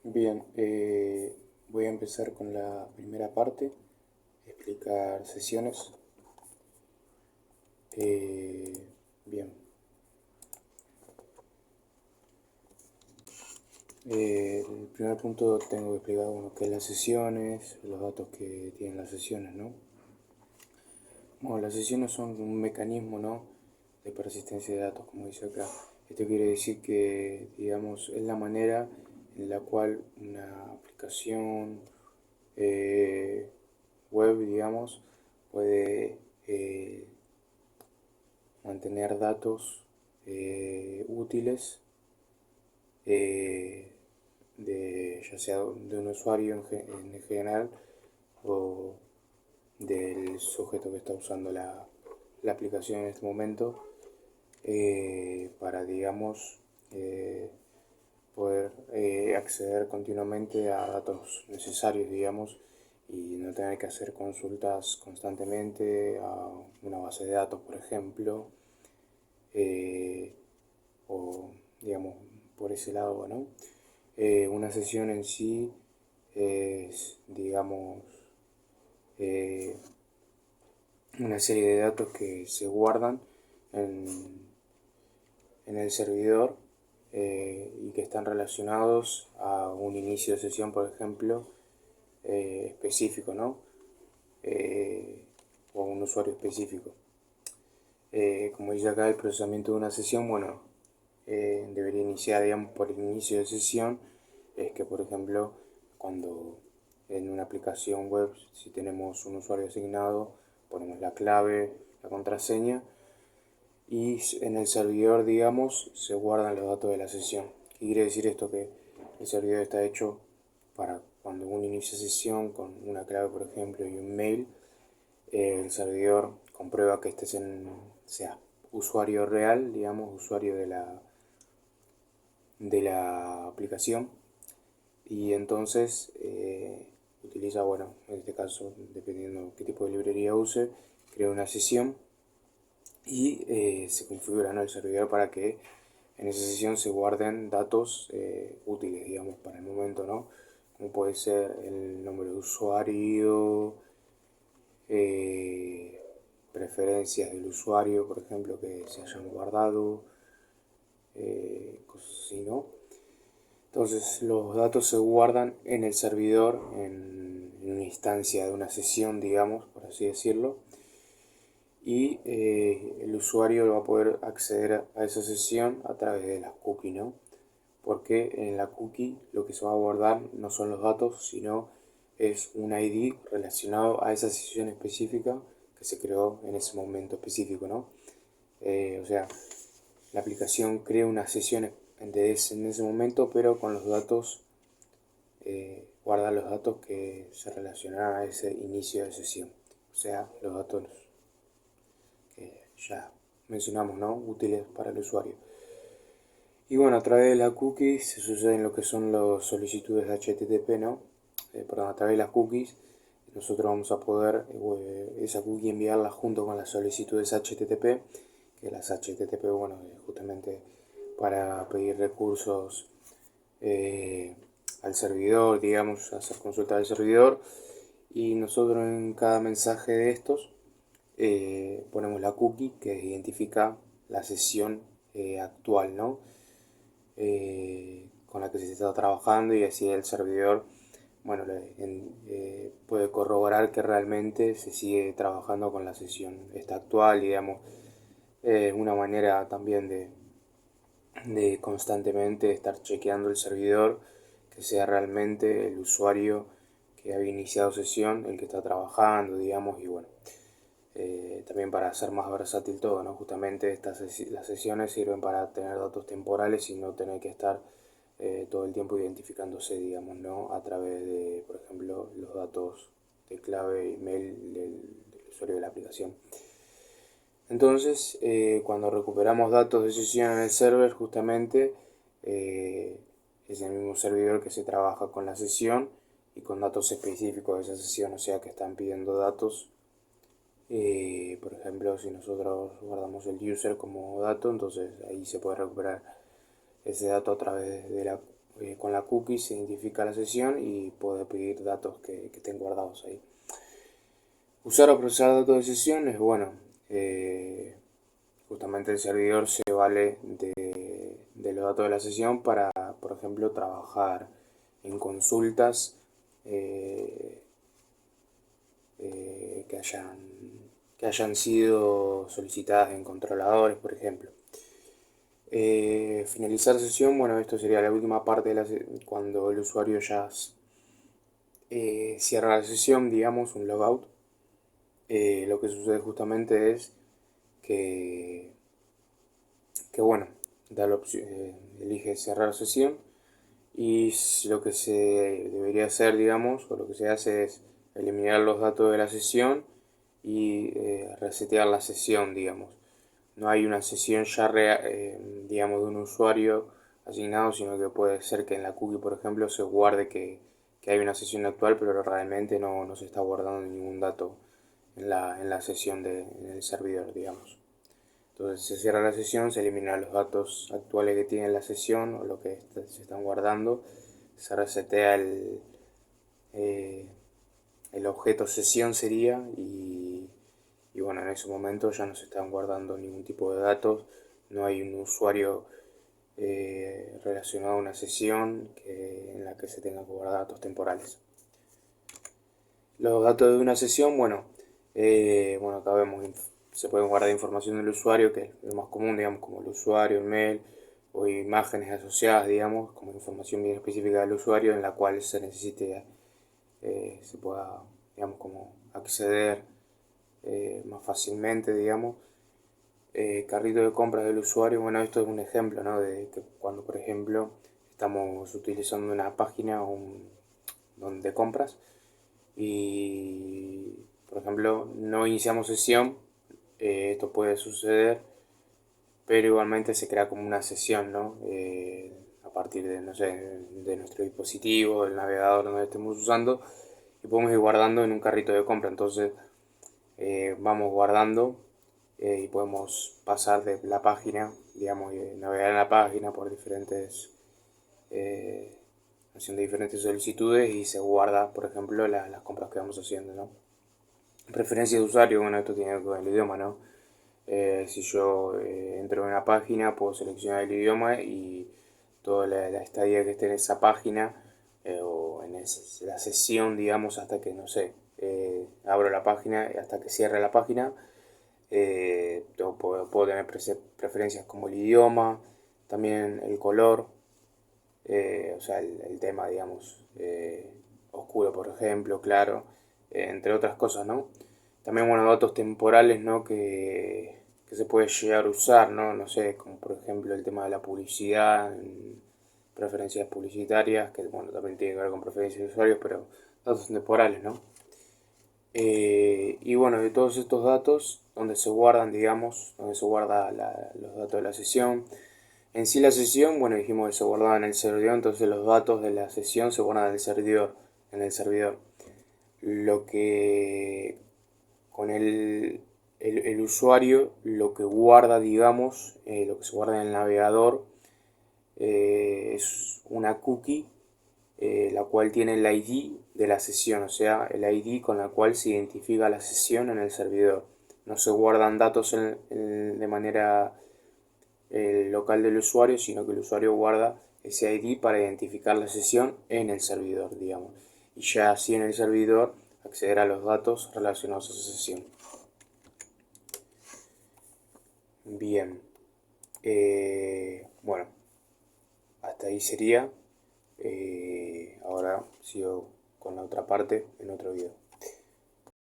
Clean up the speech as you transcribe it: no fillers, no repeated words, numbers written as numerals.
Bien, voy a empezar con la primera parte, explicar sesiones. Bien, el primer punto tengo que explicar qué es las sesiones, los datos que tienen las sesiones, ¿no? Bueno, las sesiones son un mecanismo, ¿no?, de persistencia de datos, como dice acá. Esto quiere decir que, digamos, es la manera en la cual una aplicación web, digamos, puede mantener datos útiles, eh, ya sea de un usuario en general o del sujeto que está usando la aplicación en este momento, para, digamos, poder acceder continuamente a datos necesarios, digamos, y no tener que hacer consultas constantemente a una base de datos, por ejemplo, eh, o, digamos, por ese lado, ¿no? Una sesión en sí es, digamos, eh, una serie de datos que se guardan en, en el servidor, y que están relacionados a un inicio de sesión, por ejemplo, específico, ¿no? O a un usuario específico. Como dice acá, el procesamiento de una sesión, bueno, debería iniciar, digamos, por el inicio de sesión. Es que, por ejemplo, cuando en una aplicación web, si tenemos un usuario asignado, ponemos la clave, la contraseña, y en el servidor, digamos, se guardan los datos de la sesión. ¿Qué quiere decir esto? Que el servidor está hecho para cuando uno inicia sesión con una clave, por ejemplo, y un mail. El servidor comprueba que sea usuario real, digamos, usuario de la aplicación, y entonces utiliza, bueno, en este caso, dependiendo qué tipo de librería use, crea una sesión y se configura, ¿no?, el servidor para que en esa sesión se guarden datos útiles, digamos, para el momento, ¿no? Como puede ser el nombre de usuario, eh, preferencias del usuario, por ejemplo, que se hayan guardado, cosas así, ¿no? Entonces los datos se guardan en el servidor, en una instancia de una sesión, digamos, por así decirlo, y el usuario va a poder acceder a esa sesión a través de las cookies, ¿no? Porque en la cookie lo que se va a guardar no son los datos, sino es un ID relacionado a esa sesión específica que se creó en ese momento específico, ¿no? O sea, la aplicación crea una sesión en ese momento, pero con los datos, guarda los datos que se relacionan a ese inicio de sesión. O sea, los datos que ya mencionamos, ¿no?, útiles para el usuario. Y bueno, a través de la cookie se suceden lo que son las solicitudes de HTTP, ¿no? Perdón, a través de las cookies nosotros vamos a poder esa cookie enviarla junto con las solicitudes HTTP, que las HTTP, bueno, justamente para pedir recursos al servidor, digamos, hacer consulta al servidor, y nosotros en cada mensaje de estos ponemos la cookie que identifica la sesión actual, ¿no? Con la que se está trabajando, y así el servidor, bueno, puede corroborar que realmente se sigue trabajando con la sesión esta actual, digamos. Una manera también de constantemente estar chequeando el servidor, que sea realmente el usuario que había iniciado sesión el que está trabajando, digamos, y bueno, también para hacer más versátil todo, ¿no? Justamente las sesiones sirven para tener datos temporales y no tener que estar todo el tiempo identificándose, digamos, ¿no?, a través de, por ejemplo, los datos de clave y mail del usuario de la aplicación. Entonces, cuando recuperamos datos de sesión en el server, justamente es el mismo servidor que se trabaja con la sesión y con datos específicos de esa sesión, o sea que están pidiendo datos. Por ejemplo, si nosotros guardamos el user como dato, entonces ahí se puede recuperar ese dato a través de con la cookie se identifica la sesión y puede pedir datos que estén guardados ahí. Usar o procesar datos de sesión es bueno. Justamente el servidor se vale de los datos de la sesión para, por ejemplo, trabajar en consultas que hayan sido solicitadas en controladores, por ejemplo. Finalizar sesión, bueno, esto sería la última parte de cuando el usuario ya cierra la sesión, digamos, un logout. Lo que sucede justamente es que, que bueno, da la opción, elige cerrar sesión y lo que se debería hacer, digamos, o lo que se hace es eliminar los datos de la sesión y resetear la sesión, digamos. No hay una sesión ya, digamos, de un usuario asignado, sino que puede ser que en la cookie, por ejemplo, se guarde que hay una sesión actual, pero realmente no se está guardando ningún dato en la sesión en el servidor, digamos. Entonces se cierra la sesión, se eliminan los datos actuales que tiene la sesión o lo que se están guardando, se resetea el objeto sesión sería y bueno, en ese momento ya no se están guardando ningún tipo de datos, no hay un usuario relacionado a una sesión en la que se tenga que guardar datos temporales. Los datos de una sesión, bueno, acá vemos, se pueden guardar información del usuario, que es lo más común, digamos, como el usuario, el mail, o imágenes asociadas, digamos, como información bien específica del usuario en la cual se necesite, se pueda, digamos, como acceder más fácilmente, digamos. Carrito de compras del usuario, bueno, esto es un ejemplo, ¿no? De que cuando, por ejemplo, estamos utilizando una página donde compras y, por ejemplo, no iniciamos sesión, esto puede suceder, pero igualmente se crea como una sesión, ¿no? A partir de, no sé, de nuestro dispositivo, del navegador donde estemos usando, y podemos ir guardando en un carrito de compra. Entonces, vamos guardando y podemos pasar de la página, digamos, y navegar en la página por haciendo diferentes solicitudes y se guarda, por ejemplo, las compras que vamos haciendo, ¿no? Preferencia de usuario, bueno, esto tiene que ver con el idioma, ¿no? Si yo entro en una página, puedo seleccionar el idioma y toda la estadía que esté en esa página o en la sesión, digamos, hasta que, no sé, abro la página y hasta que cierre la página, puedo tener preferencias como el idioma, también el color, o sea, el tema, digamos, oscuro, por ejemplo, claro, entre otras cosas, ¿no? También, bueno, datos temporales, ¿no? Que se puede llegar a usar, ¿no? No sé, como por ejemplo el tema de la publicidad, preferencias publicitarias, que, bueno, también tiene que ver con preferencias de usuarios, pero datos temporales, ¿no? Y bueno, de todos estos datos, donde se guardan, digamos, donde se guardan los datos de la sesión. En sí la sesión, bueno, dijimos que se guardaba en el servidor, entonces los datos de la sesión se guardan en el servidor. Lo que con el usuario, lo que guarda, digamos, lo que se guarda en el navegador, es una cookie la cual tiene el ID de la sesión, o sea, el ID con la cual se identifica la sesión en el servidor. No se guardan datos de manera local del usuario, sino que el usuario guarda ese ID para identificar la sesión en el servidor, digamos. Y ya así en el servidor acceder a los datos relacionados a esa sesión. Bien. Bueno, hasta ahí sería. Ahora sigo con la otra parte en otro video.